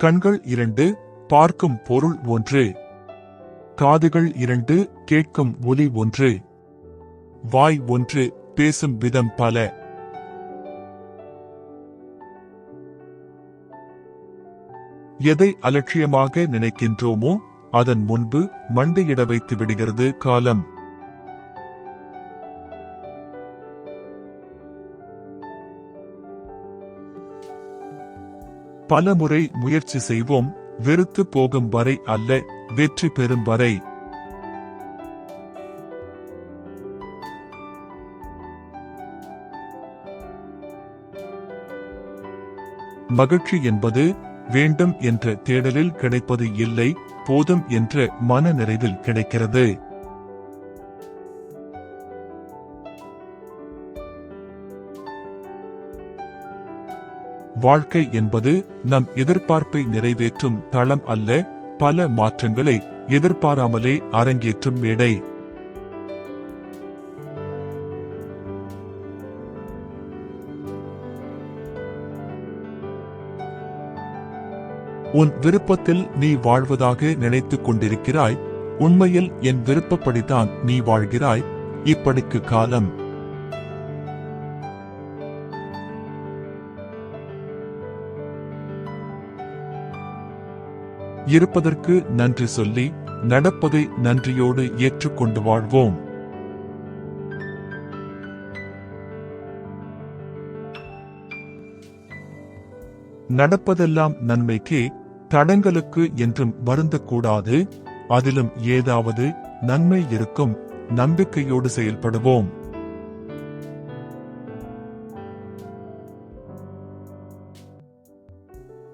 கண்கள் 2 பார்க்கும் பொருள் 1, காதுகள் 2 கேட்கும் ஒலி 1, வாய் 1 பேசும் விதம் பல. எதை அலட்சியமாக நினைக்கின்றோமோ அதன் முன்பு மண்டையிட வைத்து விடுகிறது காலம். பலமுறை முயற்சி செய்வோம், வெறுத்து போகும் வரை அல்ல, வெற்றி பெறும் வரை. மகிழ்ச்சி என்பது வேண்டும் என்ற தேடலில் கிடைப்பது இல்லை, போதும் என்ற மன நிறைவில் கிடைக்கிறது. வாழ்க்கை என்பது நம் எதிர்பார்ப்பை நிறைவேற்றும் தளம் அல்ல, பல மாற்றங்களை எதிர்பாராமலே அரங்கேற்றும் மேடை. உன் விருப்பத்தில் நீ வாழ்வதாக நினைத்துக் கொண்டிருக்கிறாய், உண்மையில் என் விருப்பப்படிதான் நீ வாழ்கிறாய். இப்படிக்கு காலம். இருப்பதற்கு நன்றி சொல்லி நடப்பதை நன்றியோடு ஏற்றுக்கொண்டு வாழ்வோம். நடப்பதெல்லாம் நன்மைக்கே, தடங்களுக்கு என்றும் வருந்தக்கூடாது. அதிலும் ஏதாவது நன்மை இருக்கும், நம்பிக்கையோடு செயல்படுவோம்.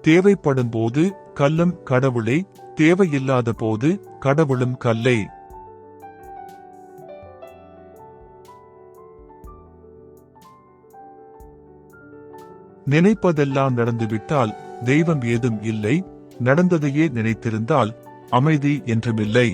தேவைப்படும் போது கல்லும் கடவுளே, தேவையில்லாத போது கடவுளும் கல்லே. நினைப்பதெல்லாம் நடந்துவிட்டால் தெய்வம் ஏதும் இல்லை, நடந்ததையே நினைத்திருந்தால் அமைதி என்றுமில்லை.